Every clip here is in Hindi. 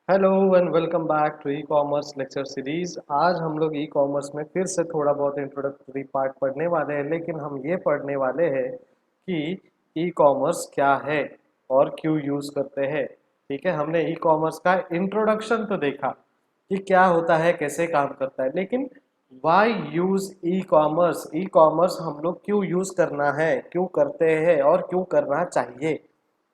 Hello and welcome back to e commerce lecture series. आज हम लोग ई कॉमर्स में फिर से थोड़ा बहुत इंट्रोडक्टरी पार्ट पढ़ने वाले हैं, लेकिन हम ये पढ़ने वाले हैं कि ई कॉमर्स क्या है और क्यों यूज़ करते हैं। ठीक है, हमने ई कॉमर्स का इंट्रोडक्शन तो देखा कि क्या होता है, कैसे काम करता है, लेकिन why use e commerce. E commerce हम लोग क्यों यूज़ करना है, क्यों करते हैं और क्यों करना चाहिए।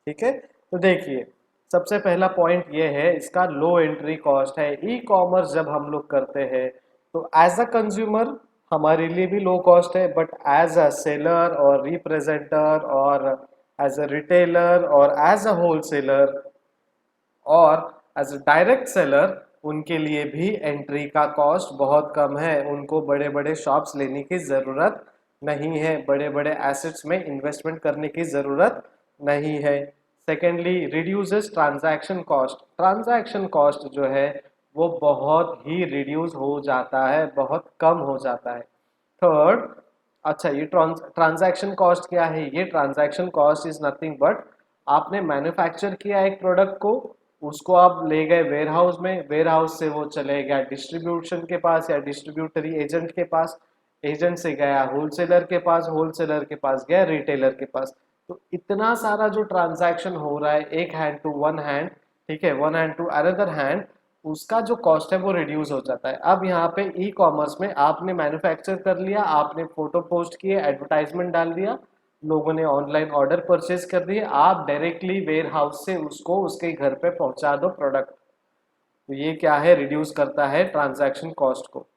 ठीक है, तो देखिए, सबसे पहला पॉइंट ये है, इसका लो एंट्री कॉस्ट है। ई कॉमर्स जब हम लोग करते हैं तो एज अ कंज्यूमर हमारे लिए भी लो कॉस्ट है, बट एज अ सेलर और रिप्रेजेंटर और एज अ रिटेलर और एज अ होलसेलर और एज अ डायरेक्ट सेलर उनके लिए भी एंट्री का कॉस्ट बहुत कम है। उनको बड़े बड़े शॉप्स लेने की ज़रूरत नहीं है, बड़े बड़े एसेट्स में इन्वेस्टमेंट करने की ज़रूरत नहीं है। Secondly, reduces transaction cost. Transaction cost जो है वो बहुत ही रिड्यूस हो जाता है, बहुत कम हो जाता है। थर्ड, अच्छा, ये ट्रांजैक्शन कॉस्ट क्या है? ये transaction cost is nothing but आपने मैन्युफैक्चर किया एक प्रोडक्ट को, उसको आप ले गए वेयर हाउस में, वेयर हाउस से वो चले गया डिस्ट्रीब्यूशन के पास या डिस्ट्रीब्यूटरी एजेंट के पास, एजेंट से गया होलसेलर के पास, होलसेलर के पास गया रिटेलर के पास। तो इतना सारा जो ट्रांजैक्शन हो रहा है एक हैंड टू वन हैंड, ठीक है, one hand to another hand, उसका जो कॉस्ट है वो रिड्यूस हो जाता है। अब यहाँ पे ई कॉमर्स में आपने मैन्युफैक्चर कर लिया, आपने फोटो पोस्ट किए, एडवर्टाइजमेंट डाल दिया, लोगों ने ऑनलाइन ऑर्डर परचेज कर दिए, आप डायरेक्टली वेयर हाउस से उसको उसके घर पे पहुंचा दो प्रोडक्ट। तो ये क्या है? रिड्यूस करता है ट्रांजैक्शन कॉस्ट को।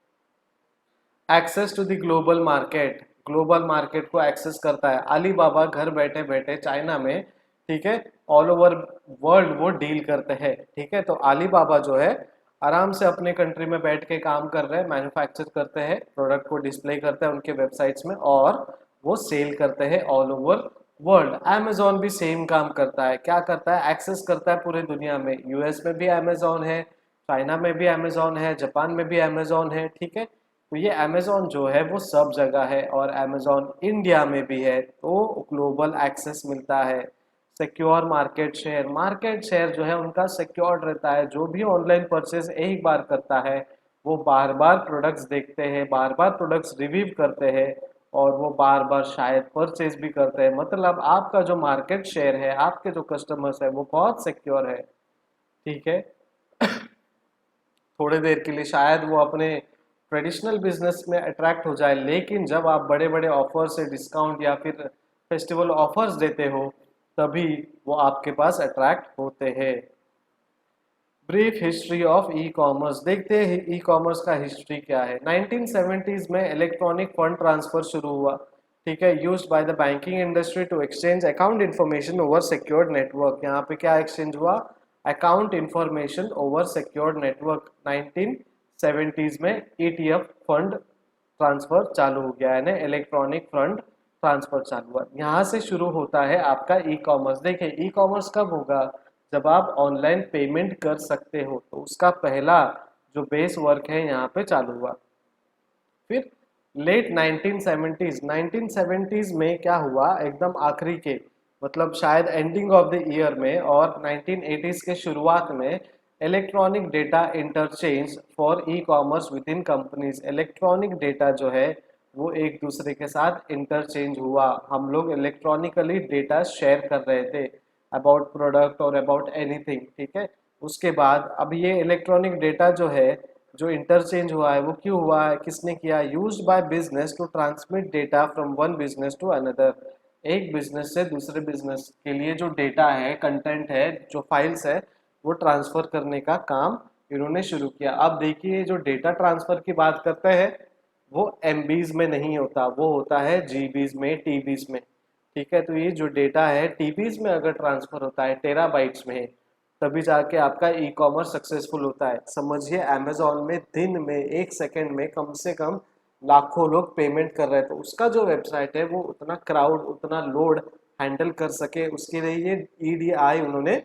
Access to the global market, global market को एक्सेस करता है। अलीबाबा घर बैठे बैठे चाइना में, ठीक है, ऑल ओवर वर्ल्ड वो डील करते हैं। ठीक है, तो अलीबाबा जो है आराम से अपने कंट्री में बैठ के काम कर रहे हैं, मैन्युफैक्चर करते हैं, प्रोडक्ट को डिस्प्ले करते हैं उनके वेबसाइट्स में और वो सेल करते हैं ऑल ओवर वर्ल्ड। अमेजोन भी सेम काम करता है। क्या करता है? एक्सेस करता है पूरे दुनिया में। यूएस में भी अमेजोन है, चाइना में भी अमेजोन है, जापान में भी अमेजोन है। ठीक है, तो ये अमेजोन जो है वो सब जगह है और अमेजोन इंडिया में भी है, तो ग्लोबल एक्सेस मिलता है। Secure market share, market share जो है उनका सिक्योर्ड रहता है। जो भी ऑनलाइन परचेज एक बार करता है वो बार बार प्रोडक्ट्स देखते हैं, बार बार प्रोडक्ट्स रिव्यू करते हैं और वो बार बार शायद परचेज भी करते हैं। मतलब आपका जो मार्केट शेयर है, आपके जो कस्टमर्स है वो बहुत सिक्योर है। ठीक है, थोड़ी देर के लिए शायद वो अपने ट्रेडिशनल बिजनेस में अट्रैक्ट हो जाए, लेकिन जब आप बड़े बड़े ऑफर से डिस्काउंट या फिर फेस्टिवल ऑफर्स देते हो तभी वो आपके पास अट्रैक्ट होते हैं। Brief history of e commerce, देखते हैं ई कॉमर्स का हिस्ट्री क्या है। 1970s में इलेक्ट्रॉनिक फंड ट्रांसफर शुरू हुआ। ठीक है, used by the banking industry to exchange account information over secured network. यहाँ पे क्या एक्सचेंज हुआ? Account information over secured network. 1970s में ईटीएफ फंड ट्रांसफर चालू हो गया, यानी इलेक्ट्रॉनिक फंड ट्रांसफर चालू हुआ। यहाँ से शुरू होता है आपका ई कॉमर्स। देखिए, ई कॉमर्स कब होगा? जब आप ऑनलाइन पेमेंट कर सकते हो, तो उसका पहला जो बेस वर्क है यहाँ पे चालू हुआ। फिर लेट 1970s में क्या हुआ, एकदम आखिरी के, मतलब शायद एंडिंग ऑफ द ईयर में और 1980s के शुरुआत में electronic data interchange for e commerce with in companies. Electronic data जो है वो एक दूसरे के साथ इंटरचेंज हुआ। हम लोग इलेक्ट्रॉनिकली डेटा शेयर कर रहे थे अबाउट प्रोडक्ट और अबाउट एनीथिंग। ठीक है, उसके बाद अब ये इलेक्ट्रॉनिक डेटा जो है, जो इंटरचेंज हुआ है, वो क्यों हुआ है, किसने किया? Used by business to transmit data from one business to another. एक बिजनेस से दूसरे बिजनेस के लिए जो डेटा है, कंटेंट है, जो फाइल्स है, वो ट्रांसफर करने का काम इन्होंने शुरू किया। अब देखिए, जो डेटा ट्रांसफर की बात करते हैं वो एमबीज में नहीं होता, वो होता है जीबीज में, टीबीज में। ठीक है, तो ये जो डेटा है टीबीज में अगर ट्रांसफर होता है, टेराबाइट्स में, तभी जाके आपका ई कॉमर्स सक्सेसफुल होता है। समझिए, अमेजोन में दिन में एक सेकंड में कम से कम लाखों लोग पेमेंट कर रहे हैं, तो उसका जो वेबसाइट है वो उतना क्राउड, उतना लोड हैंडल कर सके, उसके लिए ये ईडीआई उन्होंने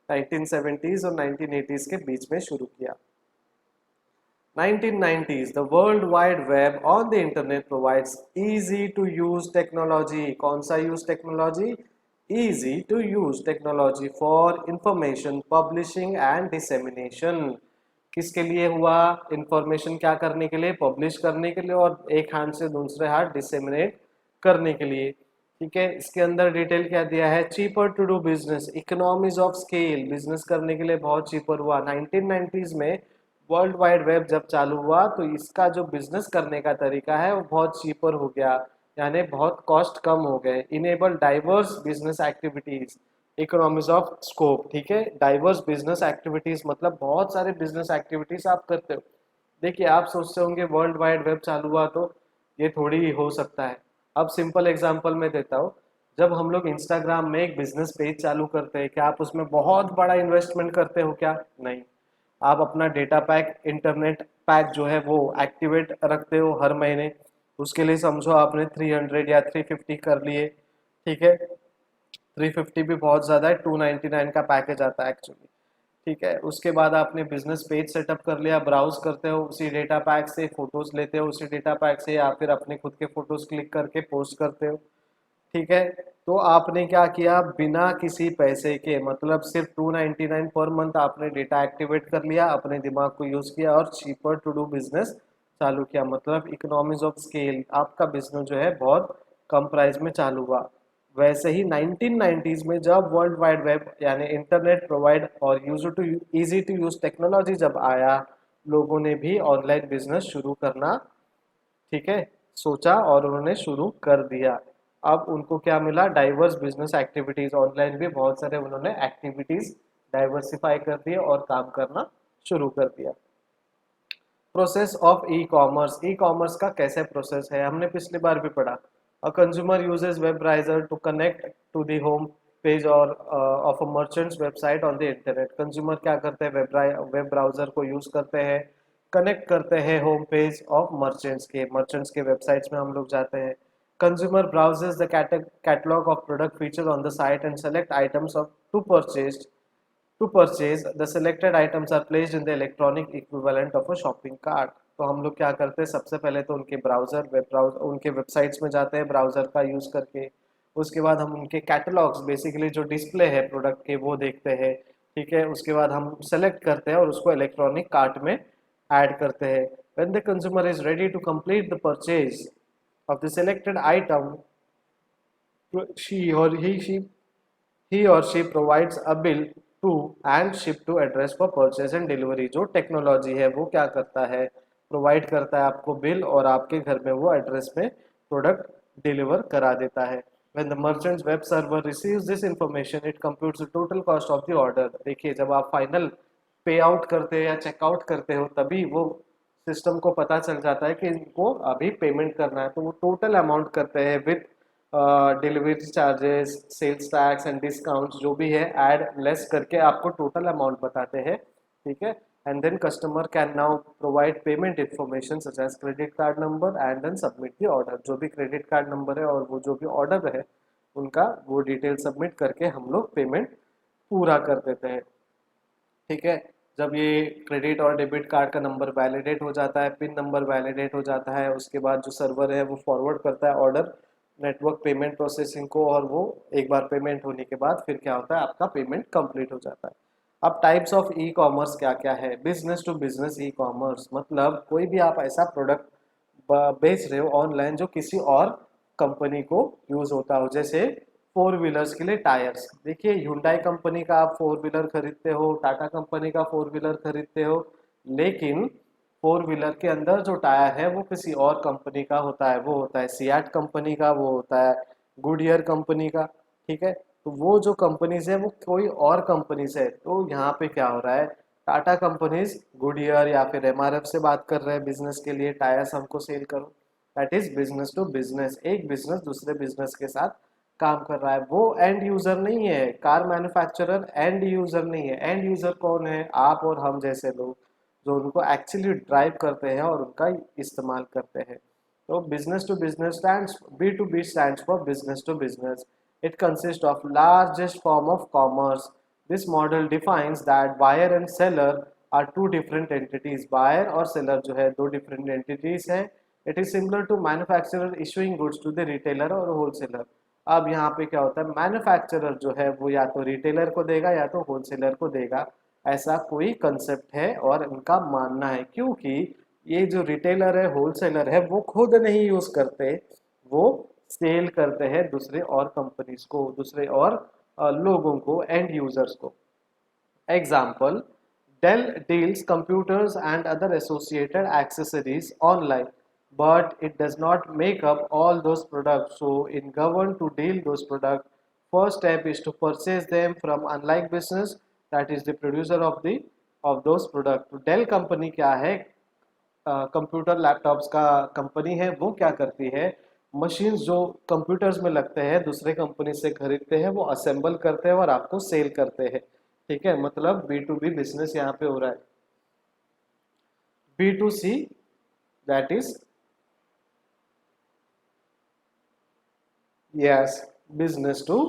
1970s और 1980s के बीच में शुरू किया। 1990s, the World Wide Web on the Internet provides easy to use technology। कौन सा use technology? easy to use technology for information publishing and dissemination। किसके लिए हुआ? इंफॉर्मेशन क्या करने के लिए? पब्लिश करने के लिए, और एक हाथ से दूसरे हाथ डिसेमिनेट करने के लिए। ठीक है, इसके अंदर डिटेल क्या दिया है? Cheaper to do business, economies of scale, business करने के लिए बहुत चीपर हुआ। 1990s में वर्ल्ड वाइड वेब जब चालू हुआ तो इसका जो बिजनेस करने का तरीका है वो बहुत चीपर हो गया, यानी बहुत कॉस्ट कम हो गए। Enable diverse business activities, economies of scope. ठीक है, डाइवर्स बिजनेस एक्टिविटीज मतलब बहुत सारे बिजनेस एक्टिविटीज आप करते हो। देखिए, आप सोचते होंगे वर्ल्ड वाइड वेब चालू हुआ तो ये थोड़ी ही हो सकता है। अब सिंपल एग्जांपल मैं देता हूँ। जब हम लोग इंस्टाग्राम में एक बिजनेस पेज चालू करते हैं, क्या आप उसमें बहुत बड़ा इन्वेस्टमेंट करते हो? क्या नहीं। आप अपना डेटा पैक, इंटरनेट पैक जो है वो एक्टिवेट रखते हो हर महीने। उसके लिए समझो आपने 300 या 350 कर लिए। ठीक है, 350 भी बहुत ज़्यादा है, 299 का पैकेज आता है एक्चुअली। ठीक है, उसके बाद आपने बिजनेस पेज सेटअप कर लिया, ब्राउज करते हो उसी डेटा पैक से, फोटोज लेते हो उसी डेटा पैक से, या फिर अपने खुद के फोटोज क्लिक करके पोस्ट करते हो। ठीक है, तो आपने क्या किया? बिना किसी पैसे के, मतलब सिर्फ 299 पर मंथ आपने डेटा एक्टिवेट कर लिया, अपने दिमाग को यूज किया और चीपर टू डू बिजनेस चालू किया। मतलब इकोनॉमीज ऑफ स्केल, आपका बिजनेस जो है बहुत कम प्राइस में चालू हुआ। वैसे ही 1990s में जब वर्ल्ड वाइड वेब यानी इंटरनेट प्रोवाइड और user to easy to use technology जब आया, लोगों ने भी ऑनलाइन बिजनेस शुरू करना, ठीक है, सोचा और उन्होंने शुरू कर दिया। अब उनको क्या मिला? Diverse business activities. ऑनलाइन भी बहुत सारे उन्होंने एक्टिविटीज डाइवर्सिफाई कर दिए और काम करना शुरू कर दिया। Process of e commerce, e commerce का कैसे प्रोसेस है हमने पिछली बार भी पढ़ा। A consumer uses web browser to connect to the home page और of a merchant's website on the internet. Consumer क्या करते हैं? वेब ब्राउज़र को यूज करते हैं, कनेक्ट करते हैं होम पेज ऑफ मर्चेंट्स के वेबसाइट्स में हम लोग जाते हैं। Consumer browses the catalogue of product features on the site and select items of to purchase the selected items are placed in the electronic equivalent of a shopping cart. तो हम लोग क्या करते हैं? सबसे पहले तो उनके ब्राउजर उनके वेबसाइट्स में जाते हैं ब्राउजर का यूज करके। उसके बाद हम उनके कैटलॉग्स, बेसिकली जो डिस्प्ले है प्रोडक्ट के, वो देखते हैं। ठीक है, उसके बाद हम सेलेक्ट करते हैं और उसको इलेक्ट्रॉनिक कार्ट में ऐड करते हैं। When the consumer is ready to complete the purchase of the selected item, she or he or she provides a bill to and ship to address for purchase and delivery। जो टेक्नोलॉजी है वो क्या करता है? प्रोवाइड करता है आपको बिल और आपके घर में वो एड्रेस में प्रोडक्ट डिलीवर करा देता है। When the merchant's web server receives this information, it computes the total cost of the order। देखिए, जब आप फाइनल पे आउट करते हो या चेकआउट करते हो तभी वो सिस्टम को पता चल जाता है कि इनको अभी पेमेंट करना है, तो वो टोटल अमाउंट करते हैं with delivery charges, sales tax and discount जो भी है ऐड लेस करके आपको टोटल अमाउंट बताते हैं। ठीक है, and then customer can now provide payment information such as credit card number and then submit the order. जो भी क्रेडिट कार्ड नंबर है और वो जो भी ऑर्डर है उनका वो डिटेल सबमिट करके हम लोग पेमेंट पूरा कर देते हैं। ठीक है, जब ये क्रेडिट और डेबिट कार्ड का नंबर वैलिडेट हो जाता है, पिन नंबर वैलिडेट हो जाता है, उसके बाद जो सर्वर है वो फॉरवर्ड करता है ऑर्डर नेटवर्क पेमेंट प्रोसेसिंग को, और वो एक बार पेमेंट होने के बाद फिर क्या होता है? आपका पेमेंट कंप्लीट हो जाता है। अब टाइप्स ऑफ ई कॉमर्स क्या क्या है? Business to business e commerce मतलब कोई भी आप ऐसा प्रोडक्ट बेच रहे हो ऑनलाइन जो किसी और कंपनी को यूज होता हो। जैसे फोर व्हीलर्स के लिए टायर्स, देखिए Hyundai कंपनी का आप फोर व्हीलर खरीदते हो, टाटा कंपनी का फोर व्हीलर खरीदते हो, लेकिन फोर व्हीलर के अंदर जो टायर है वो किसी और कंपनी का होता है। वो होता है सियाट कंपनी का, वो होता है गुडियर कंपनी का। ठीक है, तो वो जो कंपनीज है वो कोई और कंपनीज है। तो यहाँ पे क्या हो रहा है? टाटा कंपनीज गुडियर या फिर एमआरएफ से बात कर रहे हैं बिजनेस के लिए, टायर्स हमको सेल करो। That is business to business. एक बिजनेस दूसरे बिजनेस के साथ काम कर रहा है। वो एंड यूजर नहीं है, कार मैन्युफैक्चरर एंड यूजर नहीं है। एंड यूजर कौन है? आप और हम जैसे लोग जो उनको एक्चुअली ड्राइव करते हैं और उनका इस्तेमाल करते हैं। तो business to business stands, B to B stands for business to business. It consist of largest form of commerce. This model defines that buyer and seller are two different entities. Buyer और सेलर जो है दो डिफरेंट एंटिटीज हैं। It is similar to manufacturer issuing goods to the retailer और होलसेलर। अब यहाँ पे क्या होता है, मैन्युफैक्चरर जो है वो या तो रिटेलर को देगा या तो होलसेलर को देगा, ऐसा कोई कंसेप्ट है और इनका मानना है। क्योंकि ये जो रिटेलर है होलसेलर है वो खुद नहीं यूज करते, वो सेल करते हैं दूसरे और कंपनीज को, दूसरे और लोगों को, एंड यूजर्स को। Example, Dell deals computers and other associated accessories online, but it does not make up all those products. So, in govern to deal those products, first step is to purchase them from unlike business that is the producer of those products. तो Dell कंपनी क्या है, कंप्यूटर लैपटॉप्स का कंपनी है। वो क्या करती है, मशीन्स जो कंप्यूटर्स में लगते हैं दूसरे कंपनी से खरीदते हैं, वो असेंबल करते हैं और आपको सेल करते हैं। ठीक है, मतलब बी टू बी बिजनेस यहाँ पे हो रहा है। B to C, that is yes, business to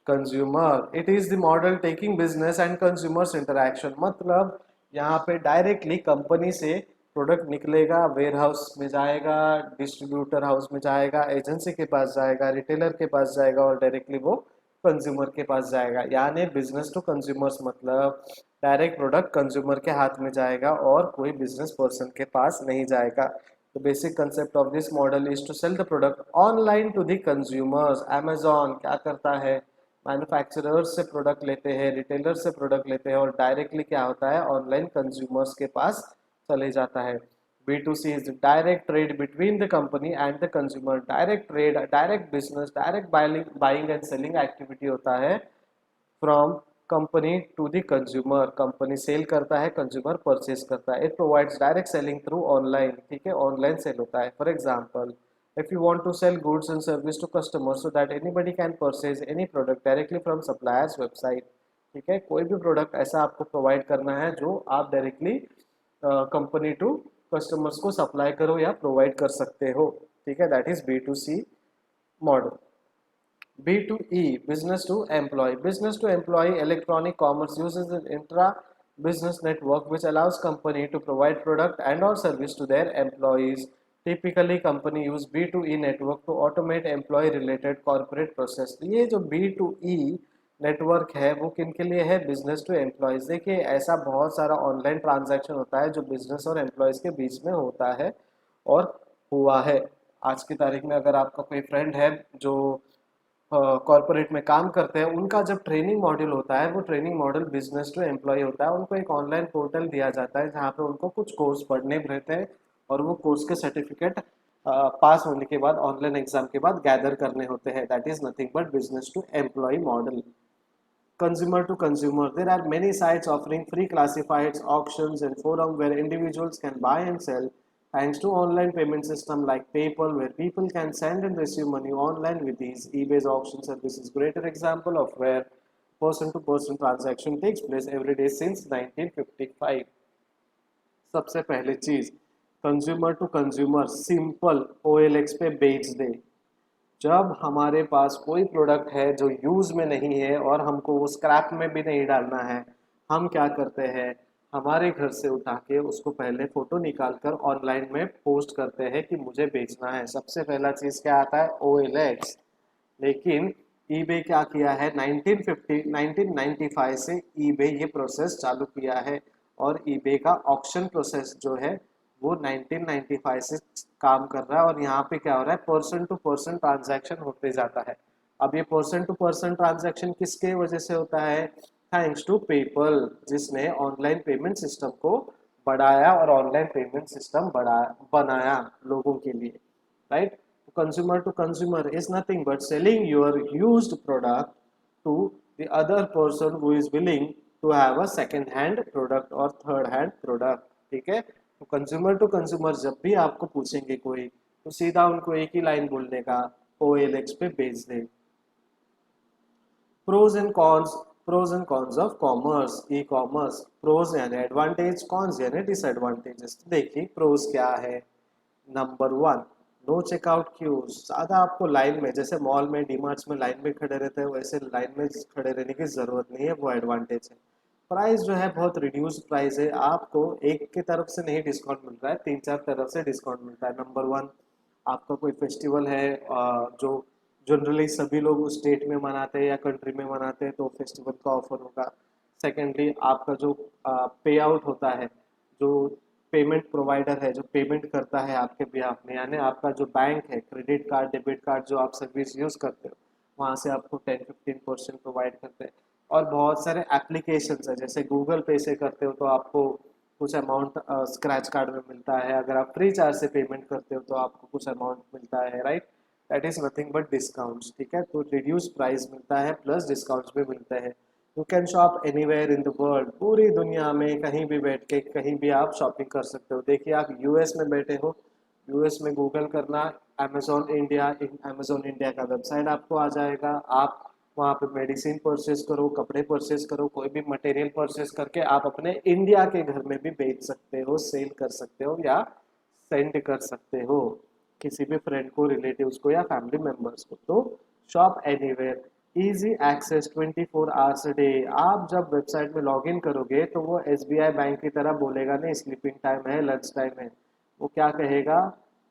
consumer. It is the model taking business and consumers interaction. मतलब यहाँ पे डायरेक्टली कंपनी से प्रोडक्ट निकलेगा, वेयर हाउस में जाएगा, डिस्ट्रीब्यूटर हाउस में जाएगा, एजेंसी के पास जाएगा, रिटेलर के पास जाएगा और डायरेक्टली वो कंज्यूमर के पास जाएगा। यानी बिजनेस टू कंज्यूमर्स मतलब डायरेक्ट प्रोडक्ट कंज्यूमर के हाथ में जाएगा और कोई बिजनेस पर्सन के पास नहीं जाएगा। The basic concept of this model is to sell the product online to the consumers. Amazon क्या करता है, मैन्युफैक्चरर्स से प्रोडक्ट लेते हैं, रिटेलर से प्रोडक्ट लेते हैं और डायरेक्टली क्या होता है, ऑनलाइन कंज्यूमर्स के पास चले जाता है। B2C is the direct trade between the company and the consumer. Direct trade, direct business, direct buying and selling activity होता है from company to the consumer. Company sell करता है, कंज्यूमर परचेज करता है। It provides direct selling through online. ठीक है, ऑनलाइन सेल होता है। For example, if you want to sell goods and service to customers so that anybody can purchase any product directly from suppliers website। ठीक है, कोई भी प्रोडक्ट ऐसा आपको प्रोवाइड करना है जो आप डायरेक्टली कंपनी टू कस्टमर्स को सप्लाई करो या प्रोवाइड कर सकते हो। ठीक है, that is B2C model. B2E, business to employee. Business to employee electronic commerce uses an intra-business network which allows company to provide product and or service to their employees. Typically, company use B2E network to automate employee related corporate process. ये जो B2E नेटवर्क है वो किन के लिए है, बिजनेस टू एम्प्लॉयज। देखिए ऐसा बहुत सारा ऑनलाइन ट्रांजैक्शन होता है जो बिजनेस और एम्प्लॉयज के बीच में होता है और हुआ है। आज की तारीख में अगर आपका कोई फ्रेंड है जो कॉर्पोरेट में काम करते हैं, उनका जब ट्रेनिंग मॉड्यूल होता है वो training module business to employ होता है। उनको एक ऑनलाइन पोर्टल दिया जाता है जहाँ पे उनको कुछ कोर्स पढ़ने रहते हैं और वो कोर्स के सर्टिफिकेट पास होने के बाद ऑनलाइन एग्जाम के बाद गैदर करने होते हैं। That is nothing but business to employ model. Consumer to consumer, there are many sites offering free classifieds, auctions and forum where individuals can buy and sell thanks to online payment system like PayPal, where people can send and receive money online with ease. eBay's auction service is greater example of where person to person transaction takes place every day since 1955। सबसे पहले चीज, consumer to consumer simple OLX पे बेच दे। जब हमारे पास कोई प्रोडक्ट है जो यूज में नहीं है और हमको वो स्क्रैप में भी नहीं डालना है, हम क्या करते हैं, हमारे घर से उठा के उसको पहले फोटो निकाल कर ऑनलाइन में पोस्ट करते हैं कि मुझे बेचना है। सबसे पहला चीज क्या आता है, OLX। लेकिन ईबे क्या किया है, 1995 से ईबे ये प्रोसेस चालू किया है और ईबे का ऑक्शन प्रोसेस जो है वो 1995 से काम कर रहा है। और यहाँ पे क्या हो रहा है, पर्सन टू पर्सन ट्रांजैक्शन होते जाता है। अब ये पर्सन टू पर्सन ट्रांजैक्शन किसके वजह से होता है, थैंक्स टू पेपल, जिसने ऑनलाइन पेमेंट सिस्टम को बढ़ाया और ऑनलाइन पेमेंट सिस्टम बनाया लोगों के लिए, right. Consumer to consumer is nothing but selling your used product to the other person who is willing to have a second hand product or third hand product। ठीक है, तो कंज्यूमर टू कंज्यूमर जब भी आपको पूछेंगे कोई तो सीधा उनको एक ही लाइन बोलने का, OLX पे बेच दे। Pros and cons, pros and cons of commerce, e commerce. Pros यानी एडवांटेज, कॉन्स यानी डिसएडवांटेजेस। देखिए प्रोज क्या है, नंबर 1, नो चेकआउट क्यूज। ज्यादा आपको लाइन में, जैसे मॉल में डीमार्ट्स में लाइन में खड़े रहते हैं वैसे लाइन में खड़े रहने की जरूरत नहीं है, वो एडवांटेज है। प्राइस जो है बहुत रिड्यूस प्राइस है, आपको एक की तरफ से नहीं डिस्काउंट मिल रहा है, 3-4 तरफ से डिस्काउंट मिलता है। नंबर 1, आपका कोई फेस्टिवल है जो जनरली सभी लोग उस स्टेट में मनाते हैं या कंट्री में मनाते हैं, तो फेस्टिवल का ऑफर होगा। सेकेंडली आपका जो पे आउट होता है, जो पेमेंट प्रोवाइडर है जो पेमेंट करता है आपके बिहाफ में, यानी आपका जो बैंक है, क्रेडिट कार्ड डेबिट कार्ड जो आप सर्विस यूज करते हो, वहाँ से आपको 10-15% प्रोवाइड करते हैं। और बहुत सारे एप्लीकेशंस है, जैसे गूगल पे से करते हो तो आपको कुछ अमाउंट स्क्रैच कार्ड में मिलता है, अगर आप फ्री चार्ज से पेमेंट करते हो तो आपको कुछ अमाउंट मिलता है, right. That is nothing but discounts, ठीक है। तो रिड्यूस प्राइस मिलता है प्लस डिस्काउंट्स भी मिलते हैं। You can shop anywhere in the world, पूरी दुनिया में कहीं भी बैठ के कहीं भी आप शॉपिंग कर सकते हो। देखिए आप यूएस में बैठे हो, यूएस में गूगल करना अमेजोन इंडिया, अमेजोन इंडिया का वेबसाइट आपको आ जाएगा। आप वहाँ पे मेडिसिन परचेज करो, कपड़े परचेज करो, कोई भी मटेरियल परचेज करके आप अपने इंडिया के घर में भी बेच सकते हो, सेल कर सकते हो या सेंड कर सकते हो किसी भी फ्रेंड को, रिलेटिव्स को या फैमिली मेंबर्स को। तो shop anywhere, easy access 24 hours a day. आप जब वेबसाइट में लॉग इन करोगे तो वो एसबीआई बैंक की तरह बोलेगा नहीं स्लीपिंग टाइम है, लंच टाइम है। वो क्या कहेगा,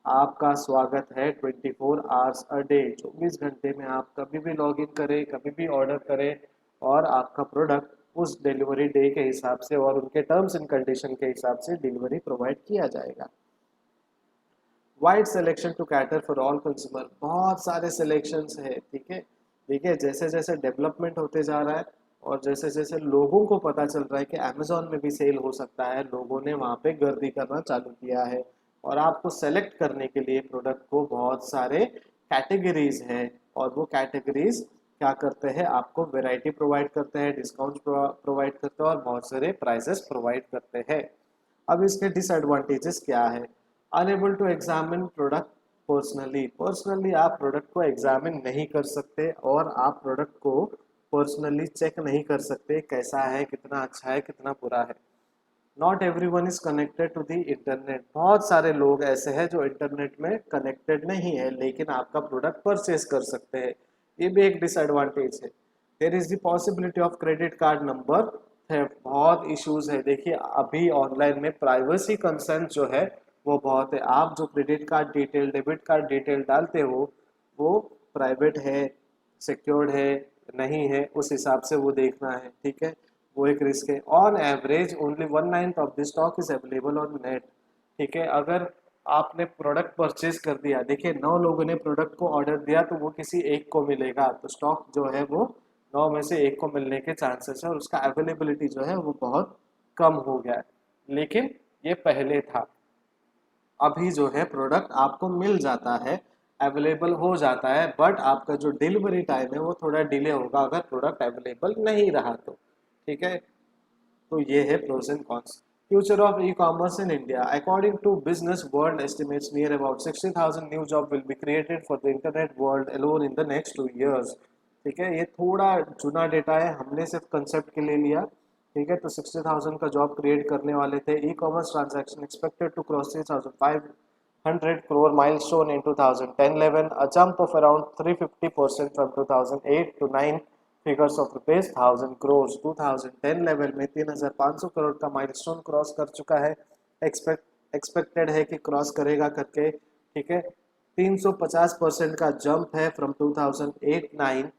आपका स्वागत है 24 आवर्स अ डे, 24 घंटे में आप कभी भी लॉग इन करें, कभी भी ऑर्डर करें, और आपका प्रोडक्ट उस डिलीवरी डे के हिसाब से और उनके टर्म्स एंड कंडीशन के हिसाब से डिलीवरी प्रोवाइड किया जाएगा। Wide selection to cater for all consumer, बहुत सारे सिलेक्शंस है, ठीक है। देखिए जैसे जैसे डेवलपमेंट होते जा रहा है और जैसे जैसे लोगों को पता चल रहा है कि अमेजोन में भी सेल हो सकता है, लोगों ने वहां पे गर्दी करना चालू किया है। और आपको सेलेक्ट करने के लिए प्रोडक्ट को बहुत सारे कैटेगरीज है, और वो कैटेगरीज क्या करते हैं, आपको वैरायटी प्रोवाइड करते हैं, डिस्काउंट प्रोवाइड करते हैं और बहुत सारे प्राइसेस प्रोवाइड करते हैं। अब इसके डिसएडवांटेजेस क्या है, unable to examine product personally, personally आप प्रोडक्ट को एग्जामिन नहीं कर सकते और आप प्रोडक्ट को पर्सनली चेक नहीं कर सकते कैसा है, कितना अच्छा है, कितना बुरा है। Not everyone is connected to the internet, बहुत सारे लोग ऐसे हैं जो इंटरनेट में कनेक्टेड नहीं है लेकिन आपका प्रोडक्ट परचेज कर सकते हैं, ये भी एक डिसएडवांटेज है। There is the possibility of credit card number theft, बहुत इश्यूज है। देखिए अभी ऑनलाइन में प्राइवेसी कंसर्न जो है वो बहुत है। आप जो credit card detail, debit card detail डालते हो वो प्राइवेट है, सिक्योर्ड है, नहीं है, उस हिसाब से वो देखना है, ठीक है। वो एक रिस्क है। On average only 1/9 of the stock is available on net, ठीक है। अगर आपने प्रोडक्ट परचेज कर दिया, देखिए 9 लोगों ने प्रोडक्ट को ऑर्डर दिया तो वो किसी एक को मिलेगा, तो स्टॉक जो है वो 9 में से एक को मिलने के चांसेस है और उसका अवेलेबिलिटी जो है वो बहुत कम हो गया है। लेकिन ये पहले था, अभी जो है प्रोडक्ट आपको मिल जाता है, अवेलेबल हो जाता है, बट आपका जो डिलीवरी टाइम है वो थोड़ा डिले होगा अगर प्रोडक्ट अवेलेबल नहीं रहा तो, ठीक है। तो ये है pros and cons. Future of e commerce in India, according to business world estimates near about 60,000 new job will be created for the internet world alone in the next 2 years, ठीक है। ये थोड़ा चुना डेटा है, हमने सिर्फ कंसेप्ट के लिए लिया, ठीक है। तो 60,000 का जॉब क्रिएट करने वाले थे। E commerce transaction expected to cross 3,500 crore milestone in 2010-11, a jump of around 350% from 2008 to 9 figures of rupees 1,000 crores। 2010 में 3,500 करोड़ का माइलस्टोन क्रॉस कर चुका है, एक्सपेक्टेड है कि क्रॉस करेगा करके, ठीक है। 350% का जंप है from 2008-9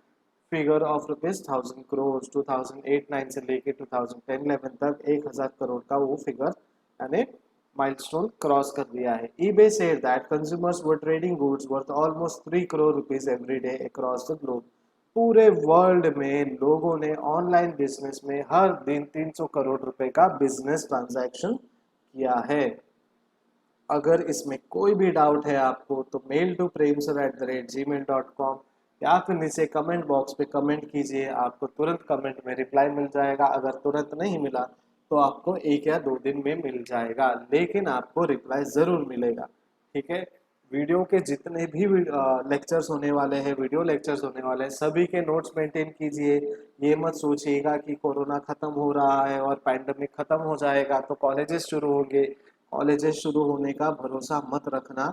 figure of rupees 1,000 crore. 2008-9 से लेके 2010-11 तक 1,000 करोड़ का वो फिगर यानी माइलस्टोन क्रॉस कर दिया है। eBay said that consumers were trading goods worth almost 3 crore rupees every day across the globe। पूरे वर्ल्ड में लोगों ने ऑनलाइन बिजनेस में हर दिन 300 करोड़ रुपए का बिजनेस ट्रांजैक्शन किया है। अगर इसमें कोई भी डाउट है आपको तो mail to premsir@gmail.com या फिर नीचे कमेंट बॉक्स पे कमेंट कीजिए, आपको तुरंत कमेंट में रिप्लाई मिल जाएगा। अगर तुरंत नहीं मिला तो आपको 1 या 2 दिन में मिल जाएगा, लेकिन आपको रिप्लाई ज़रूर मिलेगा, ठीक है। वीडियो के जितने भी लेक्चर्स होने वाले हैं, वीडियो लेक्चर्स होने वाले हैं, सभी के नोट्स मेंटेन कीजिए। ये मत सोचिएगा कि कोरोना ख़त्म हो रहा है और पैंडमिक ख़त्म हो जाएगा तो कॉलेजेस शुरू होंगे। कॉलेजेस शुरू होने का भरोसा मत रखना,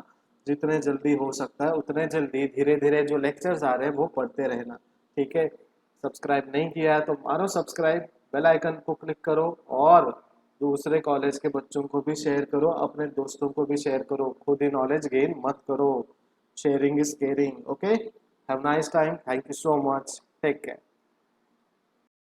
जितने जल्दी हो सकता है उतने जल्दी धीरे धीरे जो लेक्चर्स आ रहे हैं वो पढ़ते रहना, ठीक है। सब्सक्राइब नहीं किया है तो मारो सब्सक्राइब, बेल आइकन को क्लिक करो और दूसरे कॉलेज के बच्चों को भी शेयर करो, अपने दोस्तों को भी शेयर करो। खुद ही नॉलेज गेन मत करो, sharing is caring, okay. Have nice time, thank you so much, take care.